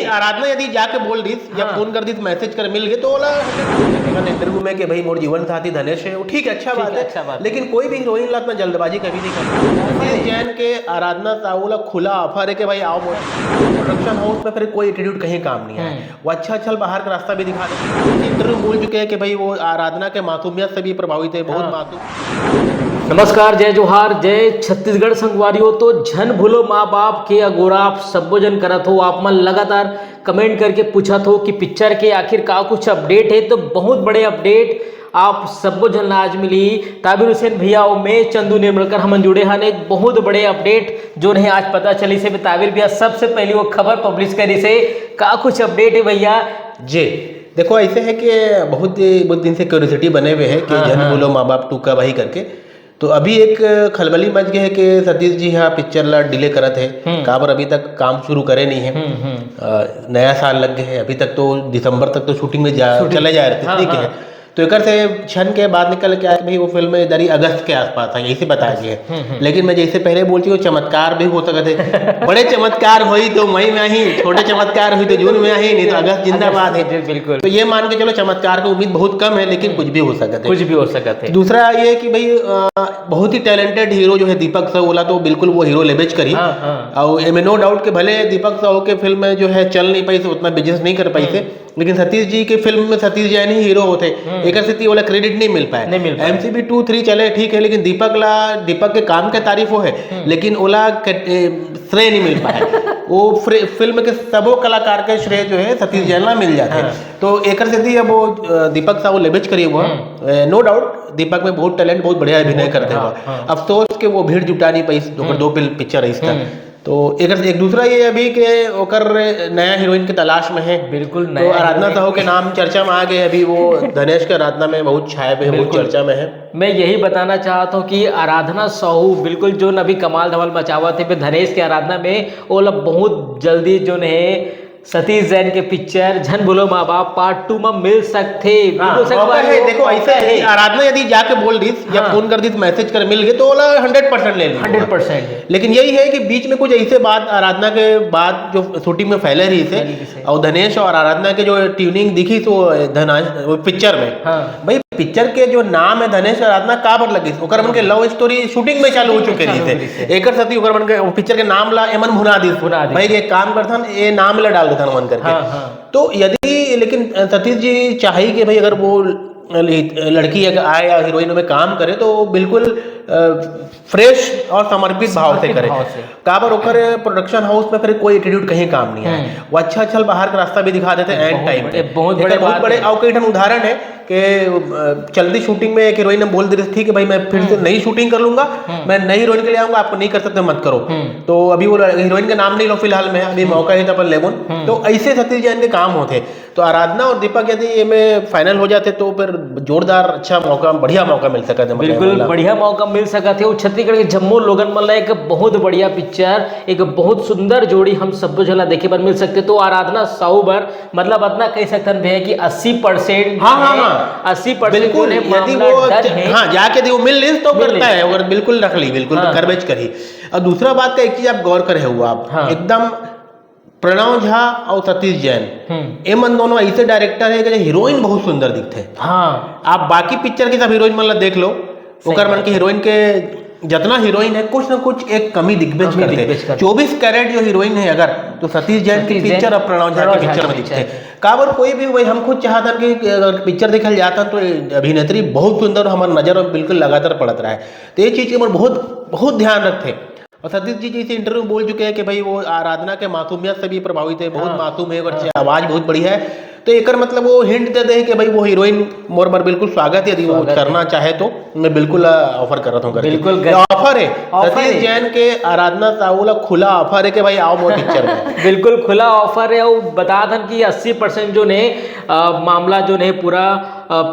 आराधना यदि जाके बोल दी या फोन कर दी मैसेज कर मिल गए तो बोला इंटरव्यू में कि भाई मोर जीवन साथी धनेश है, वो ठीक है, अच्छा बात है, लेकिन कोई भी हीरोइन लात में जल्दबाजी कभी नहीं करती। जैन के आराधना साहू ला खुला ऑफर है कि भाई आओ प्रोडक्शन हाउस में, फिर कोई एटीट्यूड कहीं काम नहीं है, वो अच्छा बाहर का रास्ता भी दिखा दे। इंटरव्यू बोल चुके हैं कि भाई वो आराधना के मासूमियत से भी प्रभावित है, बहुत मासूम। नमस्कार, जय जोहार, जय छत्तीसगढ़ संगवारियों। तो झन भूलो माँ बाप के अगोरा आप सब्बो जन करत हो। आप मन लगातार कमेंट करके पूछत हो कि पिक्चर के आखिर का कुछ अपडेट है, तो बहुत बड़े अपडेट आप सब्बो जन आज मिली। ताबिर हुसैन भैया और मैं चंदू निर्मलकर हम जुड़े हैं एक बहुत बड़े अपडेट जो नहीं आज पता चली से ताबिर भैया सबसे पहले वो खबर पब्लिश करी से का कुछ अपडेट है भैया जी। देखो ऐसे है कि बहुत दिन से क्यूरियोसिटी बने हुए है कि झन भूलो माँ बाप 2 कब आई करके। तो अभी एक खलबली मच गए है कि सतीश जी हाँ पिक्चर ला डिले करत है, काबर अभी तक काम शुरू करे नहीं है। नया साल लग गए है, अभी तक तो दिसंबर तक तो शूटिंग में चले जा रहे थे, ठीक है। तो एक से क्षण के बाद निकल के आया भाई वो फिल्म इधर ही अगस्त के आसपास है, यही से बताया गया। लेकिन मैं जैसे पहले बोलती हूँ चमत्कार भी हो सकते हैं। बड़े चमत्कार हुई तो मई में ही, छोटे चमत्कार हुई तो जून में ही, नहीं तो अगस्त जिंदाबाद है। बिल्कुल। तो ये मान के चलो चमत्कार की उम्मीद बहुत कम है, लेकिन कुछ भी हो सकता है, कुछ भी हो सकता है। दूसरा ये कि भाई बहुत ही टैलेंटेड हीरो जो है दीपक साहू बोला तो बिल्कुल वो हीरो लेबेज करी। और इसमें नो डाउट कि भले दीपक साहू के फिल्म में जो है चल नहीं पाई से, उतना बिजनेस नहीं कर पाई थे, लेकिन सतीश जी के फिल्म में सतीश जैन ही हीरो होते, एक स्थिति वाला क्रेडिट नहीं मिल पाया। MCB 2-3 चले ठीक है, लेकिन दीपक के काम के तारीफ हो है, लेकिन ओला श्रेय नहीं मिल पाया। वो फिल्म के सबो कलाकार के श्रेय जो है सतीश जैन ला मिल जाते हैं। तो एक स्थिति अब वो दीपक साहू लेबेज करी हुआ, नो डाउट दीपक में बहुत टैलेंट, बहुत बढ़िया अभिनय करते हुआ। अफसोस के वो भीड़ जुटा नहीं पाई, 2 पिक्चर है। तो एक दूसरा ये अभी के ओकर नया हीरोइन की तलाश में है। बिल्कुल। तो आराधना साहू के नाम चर्चा में आ गए, अभी वो धनेश के आराधना में बहुत छाए पे, बहुत चर्चा में है। मैं यही बताना चाहता हूँ कि आराधना साहू बिल्कुल जो अभी कमाल धमाल मचावा थे धनेश के आराधना में, वो लोग बहुत जल्दी जो है सतीश जैन के पिक्चर झन भूलो माँ बाप पार्ट 2 में मिल सकते। देखो ऐसे है, आराधना यदि जाके बोल दी या फोन कर दी मैसेज कर मिल गए तो 100% ले 100%। लेकिन यही है कि बीच में कुछ ऐसे बात आराधना के बाद जो शूटिंग में फैले रही थे, और धनेश और आराधना के जो ट्यूनिंग दिखी तो पिक्चर में, भाई पिक्चर के जो नाम है धनेश और आराधना का पर लगी, ओकर मन के लव स्टोरी शूटिंग में चालू हो चुके थे। एक सती ओकर मन के पिक्चर के नाम ला एमन भुना दी, भाई एक काम करथन ये नाम ला डाल देथन मन करके। तो यदि लेकिन सतीश जी चाहिए कि भाई अगर वो लड़की अगर आए या हीरोइन में काम करे तो बिल्कुल फ्रेश और समर्पित भाव से करे। काबर ओकर प्रोडक्शन हाउस में फिर कोई एटीट्यूड कहीं काम नहीं है, वो अच्छा बाहर का रास्ता भी दिखा देते हैं एंड टाइम पे। बहुत बड़े और कई उदाहरण है कि चलती शूटिंग में एक हीरोइन ने बोल दी थी कि भाई मैं फिर से नई शूटिंग कर लूंगा, मैं नई हीरोइन के लिए आऊंगा, आपको नहीं कर सकते मत करो। तो अभी वो हीरोइन का नाम नहीं लो फिलहाल में, अभी मौका है तो लेबुन। तो ऐसे सतीश जैन के काम होते। तो आराधना और दीपक यदि ये में फाइनल हो जाते तो फिर जोरदार अच्छा मौका, बढ़िया मौका मिल सकता है। बिल्कुल बढ़िया मौका मिल सका थे। छत्तीसगढ़ के जम्मू लोगन मन एक बहुत बढ़िया पिक्चर, एक बहुत सुंदर जोड़ी हम सब झला देखे पर मिल सकते। तो आराधना साहू बर मतलब अपना कह सकते हैं कि 80% 80% जाके वो मिल ली तो करता है, अगर बिल्कुल रख ली, बिल्कुल करबेज करी। और दूसरा बात का एक चीज आप गौर करे हुआ, आप एकदम प्रणव झा और सतीश जैन ये मन दोनों ऐसे डायरेक्टर है कि हीरोइन बहुत सुंदर दिखते हैं। आप बाकी पिक्चर की सब हीरोइन मन देख लो, ओकर मन की हीरोइन के जितना हीरोइन है कुछ ना कुछ एक कमी दिग्बेज करते। 24 कैरेट जो हीरोइन है अगर, तो सतीश जैन की पिक्चर और प्रणव झा की पिक्चर में दिखते हैं। काबर कोई भी वही हम खुद चाहता कि अगर पिक्चर देखल जाता तो अभिनेत्री बहुत सुंदर हमारे नजर में बिल्कुल लगातार पड़त रहा है। तो ये चीज के बहुत बहुत ध्यान रखते। और सतीश जी जैसे इंटरव्यू में बोल चुके हैं कि भाई वो आराधना के मासूमियत से भी प्रभावित है, बहुत मासूम है, आवाज बहुत बढ़िया है। तो एक मतलब वो हिंट दे दे कि भाई वो हीरोइन मोर बार बिल्कुल स्वागत है, यदि वो करना चाहे तो मैं बिल्कुल ऑफर कर रहा हूँ। बिल्कुल ऑफर है, सतीश जैन के आराधना साहू ला खुला ऑफर है कि भाई आओ मोर पिक्चर में। बिल्कुल खुला ऑफर है। और बता दें कि 80% जो ने मामला जो ने पूरा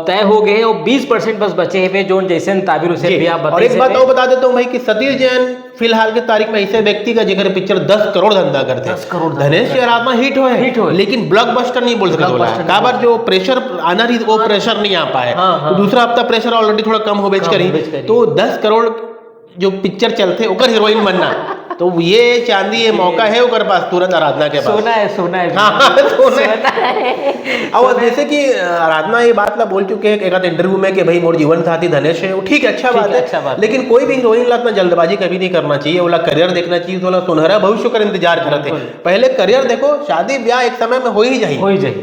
तय हो गए और 20% बस बचे हुए जो जैसे ताबिर हुसैन भी आप बता। और एक बात और बता देता हूँ भाई कि सतीश जैन फिलहाल के तारीख में ऐसे व्यक्ति का जिक्र पिक्चर 10 करोड़ धंधा करते हैं। 10 करोड़ धनेश की आराधना हिट हो, लेकिन ब्लॉकबस्टर नहीं बोल सकते। काबर जो प्रेशर आना रही वो प्रेशर नहीं आ पाए। तो दूसरा हफ्ता प्रेशर ऑलरेडी थोड़ा कम हो बेच करी, तो 10 करोड़ जो पिक्चर चलते ओकर हीरोइन बनना तो ये चांदी ये मौका है ओकर पास तुरंत आराधना के पास। सोना है हाँ, सोना है। और जैसे कि आराधना ये बात ला बोल चुके हैं एक आध इंटरव्यू में कि भाई मोर जीवन साथी धनेश है, वो ठीक है, अच्छा बात है, लेकिन कोई भी हीरोइन ला इतना जल्दबाजी कभी नहीं करना चाहिए। वाला करियर देखना चाहिए, वाला सुनहरा भविष्य का इंतजार करते हैं। पहले करियर देखो, शादी ब्याह एक समय में हो ही जाए,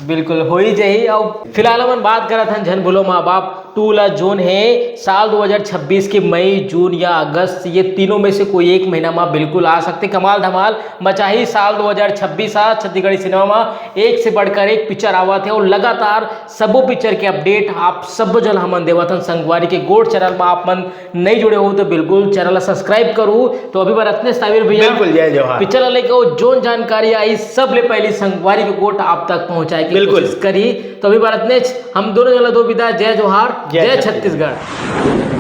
बिल्कुल हो ही जाए। और फिलहाल हम बात कर रहे थे झन भूलो माँ बाप 2 ला जोन है साल 2026 के मई, जून या अगस्त, ये तीनों में से कोई एक महीना में बिल्कुल आ सकते। कमाल धमाल मचाही साल 2026 छत्तीसगढ़ी सिनेमा में एक से बढ़कर एक पिक्चर आवा थे और लगातार सबो पिक्चर के अपडेट आप सब जल हमन देवतन संगवारी के गोड चैनल में। आप मन नहीं जुड़े हो तो बिल्कुल चैनल सब्सक्राइब करूँ। तो अभी बार रत्ने साबिर भैया बिल्कुल जय जवाहर पिक्चर लेके जोन जानकारी आई सब ले पहली संगवारी के गोट आप तक पहुंचाए की कोशिश करी। तो अभी बार रत्ने हम दोनों जला दो विदा, जय जवाहर, जय छत्तीसगढ़।